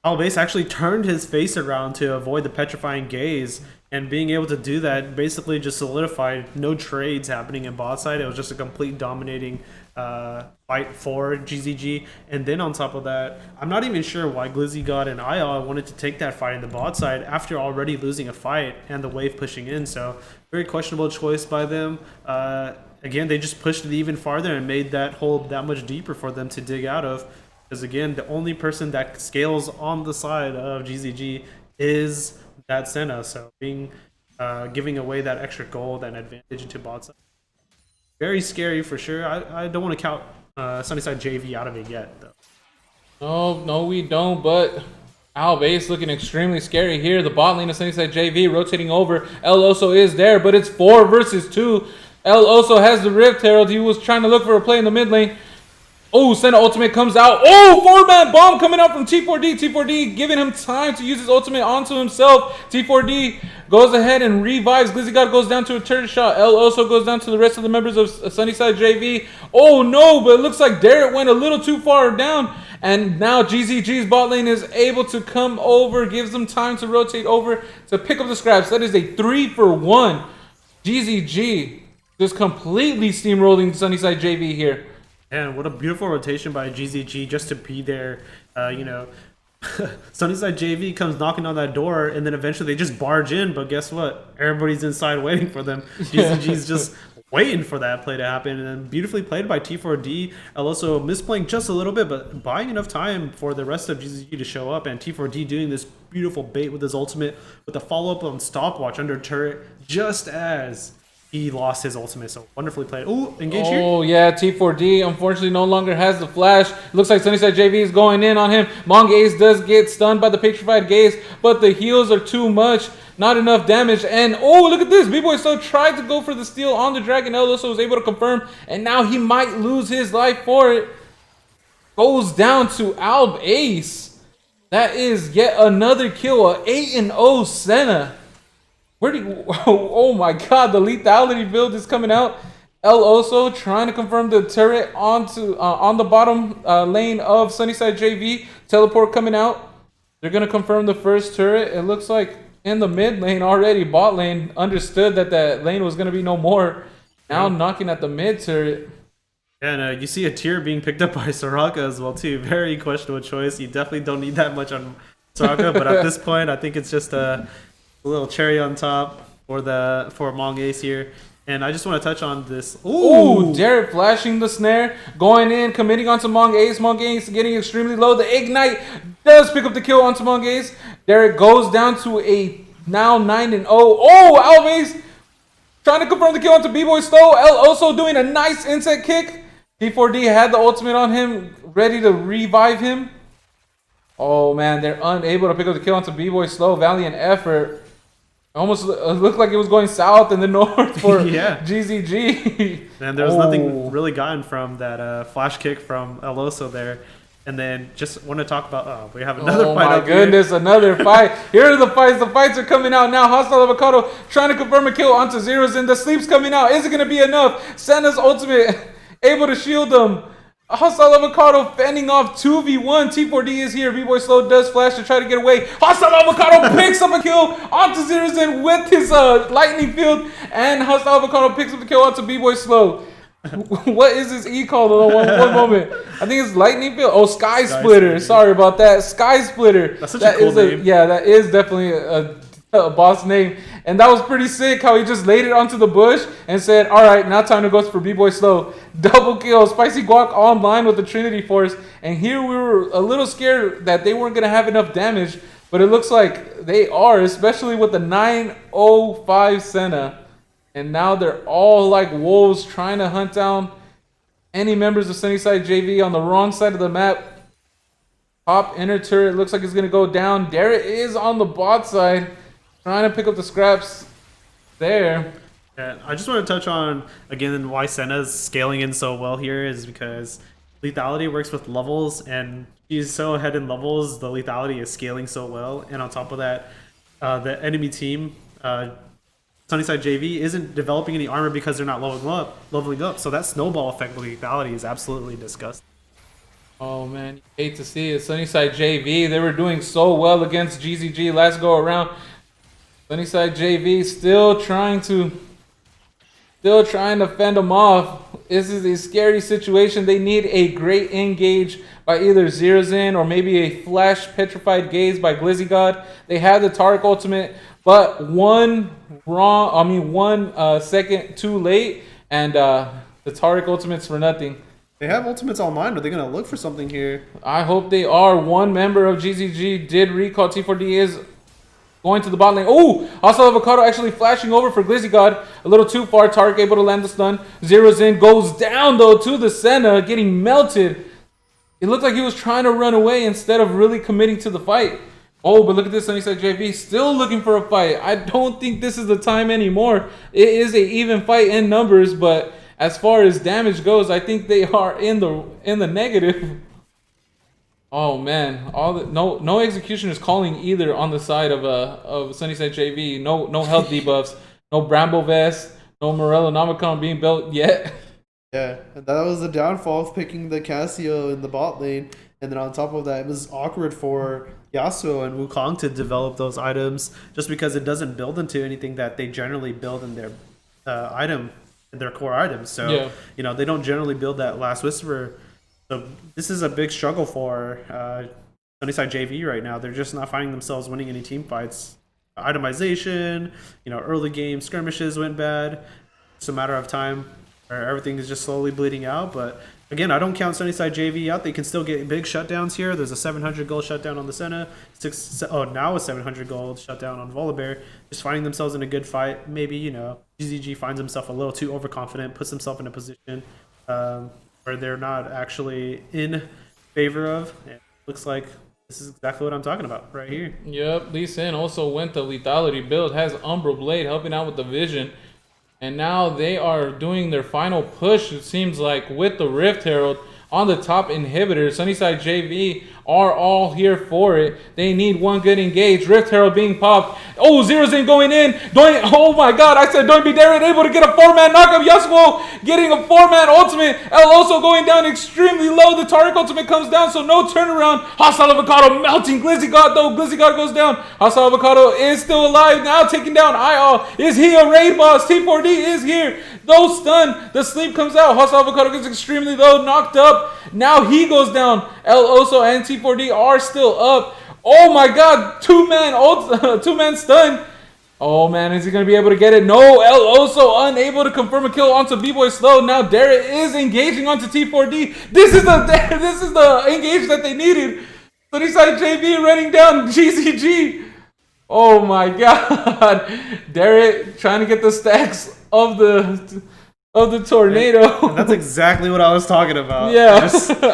Albace actually turned his face around to avoid the petrifying gaze, and being able to do that basically just solidified no trades happening in bot side. It was just a complete dominating fight for GZG. And then on top of that, I'm not even sure why Glizzy God and IL wanted to take that fight in the bot side after already losing a fight and the wave pushing in. So very questionable choice by them. Again, they just pushed it even farther and made that hole that much deeper for them to dig out of. Because again, the only person that scales on the side of GZG is that Senna. So giving away that extra gold and advantage into bot side. Very scary for sure. I don't want to count SunnysideJV out of it yet, though. No, we don't. But Albace looking extremely scary here. The bot lane of SunnysideJV rotating over. El Oso is there, but it's 4 versus 2. El Oso has the Rift Herald. He was trying to look for a play in the mid lane. Oh, Senna ultimate comes out. Oh, 4-man bomb coming out from T4D. T4D giving him time to use his ultimate onto himself. T4D goes ahead and revives. Glizzy God goes down to a turret shot. El Oso goes down to the rest of the members of SunnysideJV. Oh no, but it looks like Derek went a little too far down. And now GZG's bot lane is able to come over, gives them time to rotate over to pick up the scraps. That is a 3-for-1. GZG just completely steamrolling SunnysideJV here. And what a beautiful rotation by GZG just to be there. SunnysideJV comes knocking on that door, and then eventually they just barge in. But guess what? Everybody's inside waiting for them. GZG's just waiting for that play to happen. And then beautifully played by T4D. Also misplaying just a little bit, but buying enough time for the rest of GZG to show up. And T4D doing this beautiful bait with his ultimate with a follow-up on stopwatch under turret just as he lost his ultimate. So wonderfully played. Oh, engage here. Oh, yeah. T4D unfortunately no longer has the flash. Looks like SunnysideJV is going in on him. Mongaze does get stunned by the Petrified Gaze, but the heals are too much. Not enough damage. And oh, look at this. B-Boy still tried to go for the steal on the Dragon. El Oso was able to confirm. And now he might lose his life for it. Goes down to Albace. That is yet another kill. A 8-0 Senna. Oh my god, the lethality build is coming out. El Oso trying to confirm the turret onto on the bottom lane of SunnysideJV. Teleport coming out. They're going to confirm the first turret. It looks like in the mid lane already. Bot lane understood that that lane was going to be no more. Now knocking at the mid turret. And you see a tier being picked up by Soraka as well too. Very questionable choice. You definitely don't need that much on Soraka, but at this point I think it's just a little cherry on top for Mongace here. And I just want to touch on this. Ooh, Derek flashing the snare, going in, committing onto Mongace. Mongace getting extremely low. The Ignite does pick up the kill onto Mongace. Derek goes down to a now 9-0. Oh, Albace trying to confirm the kill onto B-Boy Slow. El Oso doing a nice insect kick. T4D had the ultimate on him, ready to revive him. Oh man, they're unable to pick up the kill onto B-Boy Slow. Valiant effort. Almost looked like it was going south in the north for GZG. And there was nothing really gotten from that flash kick from El Oso there. And then just want to talk about, we have another fight up here. Oh my goodness, another fight. Here are the fights. The fights are coming out now. Hostile Avocado trying to confirm a kill onto Zeros, and the sleep's coming out. Is it going to be enough? Senna's ultimate able to shield them. Hostile Avocado fending off 2v1. T4D is here. B-Boy Slow does flash to try to get away. Hostile Avocado picks up a kill onto Zerozen with his lightning field. And Hostile Avocado picks up the kill onto B-Boy Slow. What is this E called? One moment. I think it's lightning field. Oh, Sky Splitter. Sorry about that. Sky Splitter. That's such a cool name. Yeah, that is definitely a boss name. And that was pretty sick how he just laid it onto the bush and said, all right, now time to go for B-Boy Slow. Double kill. Spicy Guac online with the Trinity Force. And here we were a little scared that they weren't going to have enough damage. But it looks like they are, especially with the 905 Senna. And now they're all like wolves trying to hunt down any members of SunnysideJV on the wrong side of the map. Top inner turret looks like it's going to go down. Darrett is on the bot side trying to pick up the scraps there. Yeah, I just want to touch on, again, why Senna's scaling in so well here is because lethality works with levels, and he's so ahead in levels, the lethality is scaling so well. And on top of that, the enemy team, SunnysideJV, isn't developing any armor because they're not leveling up. So that snowball effect with lethality is absolutely disgusting. Oh man, you hate to see it. SunnysideJV, they were doing so well against GZG last go around. SunnysideJV still trying to fend them off. This is a scary situation. They need a great engage by either Zerozen or maybe a flash petrified gaze by Glizzy God. They have the Taric ultimate, but one second too late, and the Taric ultimate's for nothing. They have ultimates online. Are they going to look for something here? I hope they are. One member of GZG did recall. T4D is going to the bot lane. Oh! Hostile Avocado actually flashing over for Glizzy God. A little too far. Taric able to land the stun. Zerozen goes down, though, to the Senna, getting melted. It looked like he was trying to run away instead of really committing to the fight. Oh, but look at this. SunnysideJV still looking for a fight. I don't think this is the time anymore. It is an even fight in numbers, but as far as damage goes, I think they are in the negative. Oh man, no execution is calling either on the side of SunnysideJV. No health debuffs, no Bramble Vest, no Morello Nomicon being built yet. Yeah, and that was the downfall of picking the Casio in the bot lane. And then on top of that, it was awkward for Yasuo and Wukong to develop those items just because it doesn't build into anything that they generally build in their their core items. So, yeah. You know, they don't generally build that Last Whisperer. So this is a big struggle for SunnysideJV right now. They're just not finding themselves winning any team fights. Itemization, you know, early game skirmishes went bad. It's a matter of time where everything is just slowly bleeding out. But again, I don't count SunnysideJV out. They can still get big shutdowns here. There's a 700 gold shutdown on the Senna. Now a 700 gold shutdown on Volibear. Just finding themselves in a good fight. Maybe, you know, GZG finds himself a little too overconfident, puts himself in a position where they're not actually in favor of. It looks like this is exactly what I'm talking about right here. Yep, Lee Sin also went the lethality build, has Umbral Blade helping out with the vision. And now they are doing their final push, it seems like, with the Rift Herald on the top inhibitor. SunnysideJV are all here for it. They need one good engage. Rift Herald being popped. Oh, Zerozen going in. Oh my god, I said don't be Darren able to get a 4-man knockup. Yasuo getting a 4-man ultimate. El also going down extremely low. The Taric ultimate comes down, so no turnaround. Hostile Avocado melting Glizzy God, though. Glizzy God goes down. Hostile Avocado is still alive now, taking down IAL. Is he a raid boss? T4D is here. No stun. The sleep comes out. Hostile Avocado gets extremely low, knocked up. Now he goes down. El Oso and T4D are still up. Oh my god, two-man stun. Oh man, is he going to be able to get it? No, El Oso unable to confirm a kill onto B-Boy Slow. Now Darrett is engaging onto T4D. This is the engage that they needed. SunnysideJV running down GZG. Oh my god. Darrett trying to get the stacks of the of the tornado. And that's exactly what I was talking about. Yeah.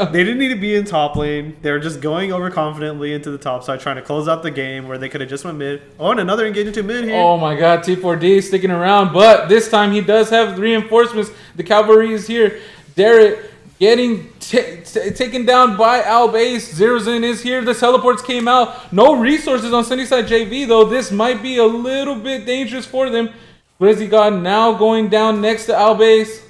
They didn't need to be in top lane. They were just going overconfidently into the top side, trying to close out the game where they could have just went mid. Oh, and another engage into mid here. Oh my god, T4D sticking around, but this time he does have reinforcements. The cavalry is here. Derek getting taken down by Albase. Zerozen is here. The teleports came out. No resources on SunnysideJV though. This might be a little bit dangerous for them. Glizzy God now going down next to Albase.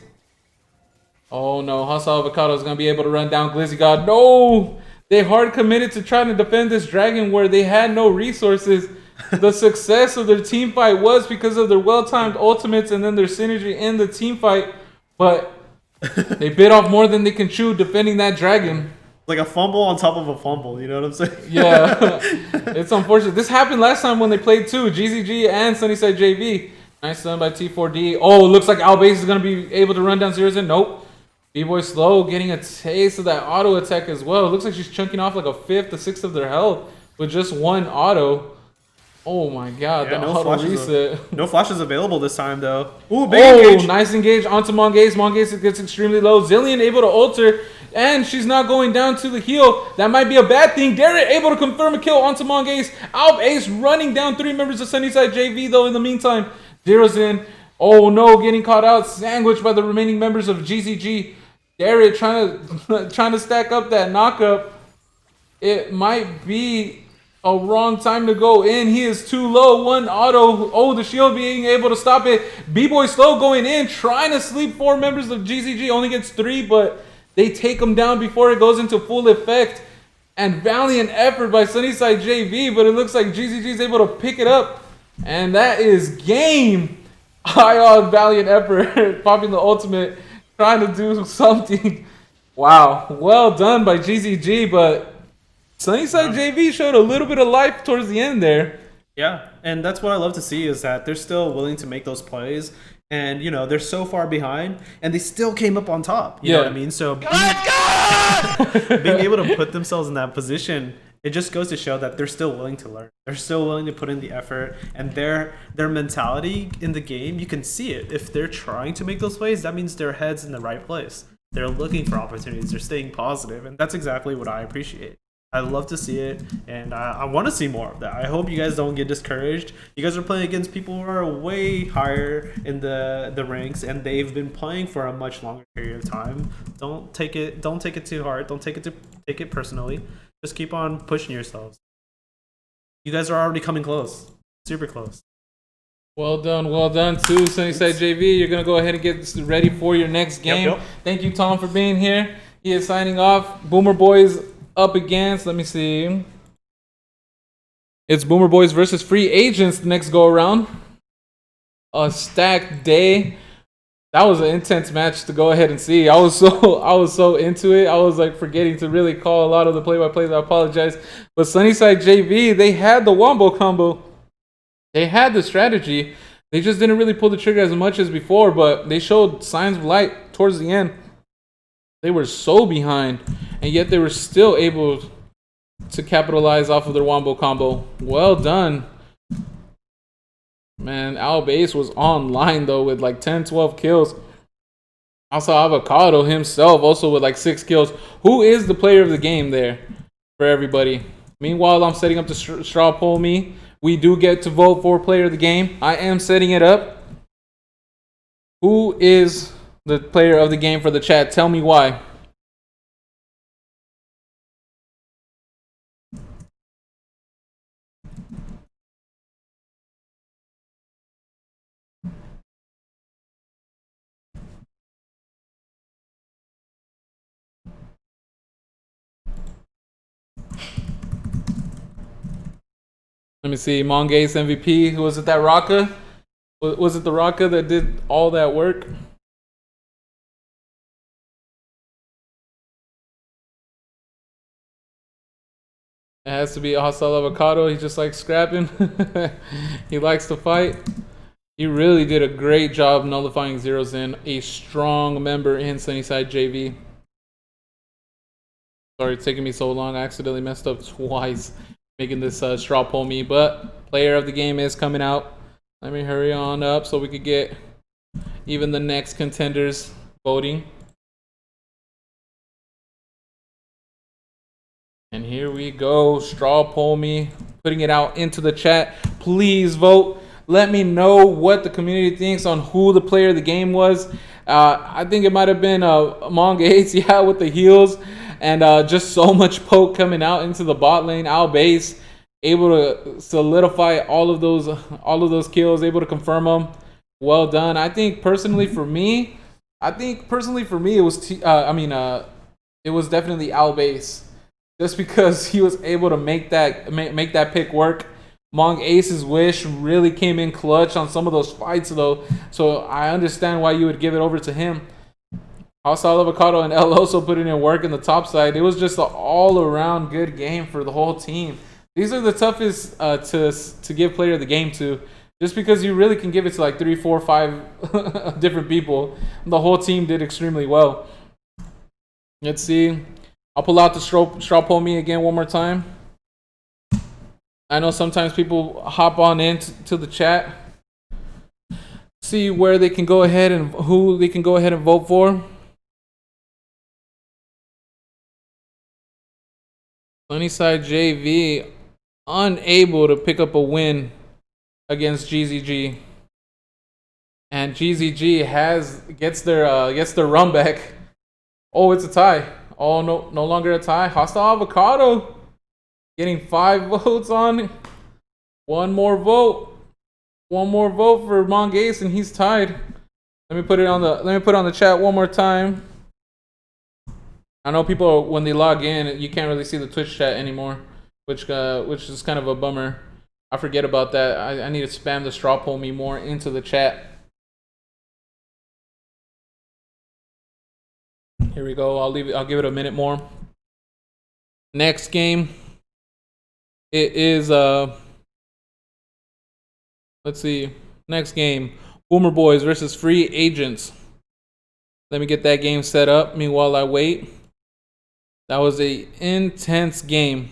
Oh no, Hostile Avocado is going to be able to run down Glizzy God. No! They hard committed to trying to defend this dragon where they had no resources. The success of their team fight was because of their well-timed ultimates and then their synergy in the team fight. But they bit off more than they can chew defending that dragon. Like a fumble on top of a fumble, you know what I'm saying? Yeah, it's unfortunate. This happened last time when they played too. GZG and SunnysideJV. Nice done by T4D. Oh, it looks like Albase is going to be able to run down Zerozen. Nope. B-Boy Slow getting a taste of that auto attack as well. It looks like she's chunking off like a fifth, a sixth of their health with just one auto. Oh my god, Yeah, the no auto flashes reset. No flashes available this time though. Ooh, big Oh, engage. nice engage onto Mongaze. Mongaze gets extremely low. Zillion able to alter, and she's not going down to the heal. That might be a bad thing. Derek able to confirm a kill onto Mongaze. Ace running down 3 members of SunnysideJV though in the meantime. Zero's in. Oh no, getting caught out. Sandwiched by the remaining members of GZG. Derek trying to stack up that knockup. It might be a wrong time to go in. He is too low. One auto. Oh, the shield being able to stop it. B-Boy Slow going in, trying to sleep 4 members of GZG. Only gets 3, but they take him down before it goes into full effect. And valiant effort by SunnysideJV, but it looks like GZG is able to pick it up. And that is game. High on valiant effort. Popping the ultimate. Trying to do something. Wow. Well done by GZG, but SunnysideJV showed a little bit of life towards the end there. Yeah, and that's what I love to see is that they're still willing to make those plays. And, you know, they're so far behind, and they still came up on top. You know what I mean? So being able to put themselves in that position, it just goes to show that they're still willing to learn. They're still willing to put in the effort, and their mentality in the game, you can see it. If they're trying to make those plays, that means their head's in the right place. They're looking for opportunities. They're staying positive, and that's exactly what I appreciate. I love to see it, and I want to see more of that. I hope you guys don't get discouraged. You guys are playing against people who are way higher in the ranks, and they've been playing for a much longer period of time. Don't take it too hard. Don't take it personally. Just keep on pushing yourselves. You guys are already coming close, super close. Well done too, SunnysideJV. You're gonna go ahead and get ready for your next game. Yep. Thank you, Tom, for being here. He is signing off. Boomer Boys up against, let me see. It's Boomer Boys versus Free Agents the next go around. A stacked day. That was an intense match to go ahead and see. I was so into it. I was like forgetting to really call a lot of the play-by-plays. I apologize. But SunnysideJV, they had the wombo combo. They had the strategy. They just didn't really pull the trigger as much as before, but they showed signs of light towards the end. They were so behind, and yet they were still able to capitalize off of their wombo combo. Well done. Man, Albase was online, though, with like 10, 12 kills. Also, Avocado himself also with like 6 kills. Who is the player of the game there for everybody? Meanwhile, I'm setting up the straw poll me. We do get to vote for player of the game. I am setting it up. Who is the player of the game for the chat? Tell me why. Let me see. Mongaze MVP. Was it that Raka? Was it the Raka that did all that work? It has to be Hostile Avocado. He just likes scrapping. He likes to fight. He really did a great job nullifying zeros in. A strong member in SunnysideJV. Sorry, it's taking me so long. I accidentally messed up twice making this straw poll me. But player of the game is coming out. Let me hurry on up so we could get even the next contenders voting. And here we go. Straw poll me, putting it out into the chat. Please vote. Let me know what the community thinks on who the player of the game was. I think it might have been Among Ace, yeah, with the heals. And just so much poke coming out into the bot lane. Al Base able to solidify all of those kills, able to confirm them. Well done. I think personally for me, it was it was definitely Al Base. Just because he was able to make that pick work. Mong Ace's wish really came in clutch on some of those fights, though. So I understand why you would give it over to him. Hostile Avocado and El Oso putting in work in the top side. It was just an all-around good game for the whole team. These are the toughest to give player of the game to. Just because you really can give it to like 3, 4, 5 different people. The whole team did extremely well. Let's see. I'll pull out the straw poll me again one more time. I know sometimes people hop on into the chat, see where they can go ahead and who they can go ahead and vote for. SunnysideJV unable to pick up a win against GZG, and GZG gets their run back. Oh, it's a tie. Oh, no longer a tie. Hostile Avocado getting 5 votes on. One more vote for Mong Ace, and he's tied. Let me put it on the chat one more time. I know people, when they log in, you can't really see the Twitch chat anymore, which is kind of a bummer. I forget about that. I need to spam the straw poll me more into the chat. Here we go. I'll give it a minute more. Next game. It is let's see. Next game. Boomer Boys versus Free Agents. Let me get that game set up. Meanwhile, I wait. That was an intense game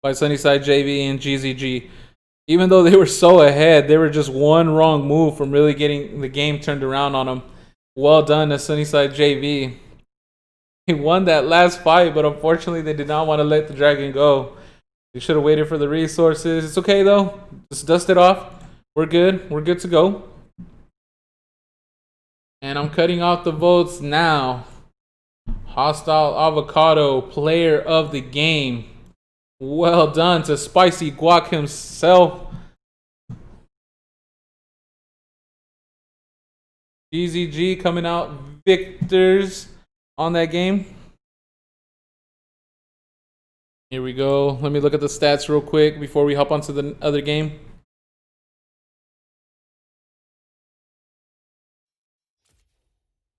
by SunnysideJV and GZG. Even though they were so ahead, they were just one wrong move from really getting the game turned around on them. Well done to SunnysideJV. He won that last fight, but unfortunately they did not want to let the dragon go. They should have waited for the resources. It's okay though. Just dust it off. We're good. We're good to go. And I'm cutting off the votes now. Hostile Avocado, player of the game. Well done to Spicy Guac himself. GZG coming out victors on that game. Here we go. Let me look at the stats real quick before we hop onto the other game.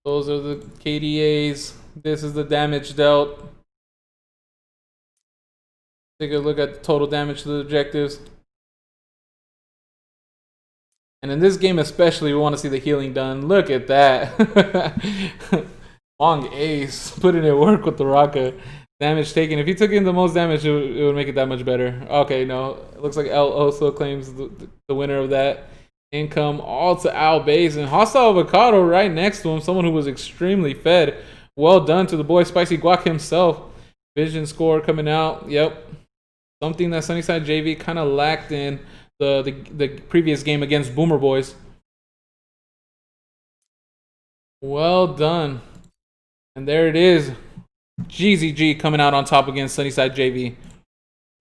Those are the KDAs. This is the damage dealt. Take a look at the total damage to the objectives. And in this game especially, we want to see the healing done. Look at that. Long Ace putting it work with the rocket. Damage taken. If he took in the most damage, it would make it that much better. Okay, no. It looks like L also claims the winner of that. Income all to Al Base. And Hostile Avocado right next to him. Someone who was extremely fed. Well done to the boy Spicy Guac himself. Vision score coming out. Yep. Something that SunnysideJV kind of lacked in the previous game against Boomer Boys. Well done. And there it is. GZG coming out on top against SunnysideJV.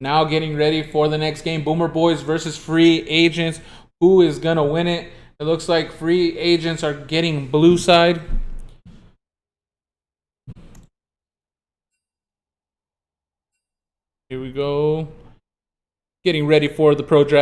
Now getting ready for the next game. Boomer Boys versus Free Agents. Who is going to win it? It looks like Free Agents are getting blue side. Here we go. Getting ready for the pro draft.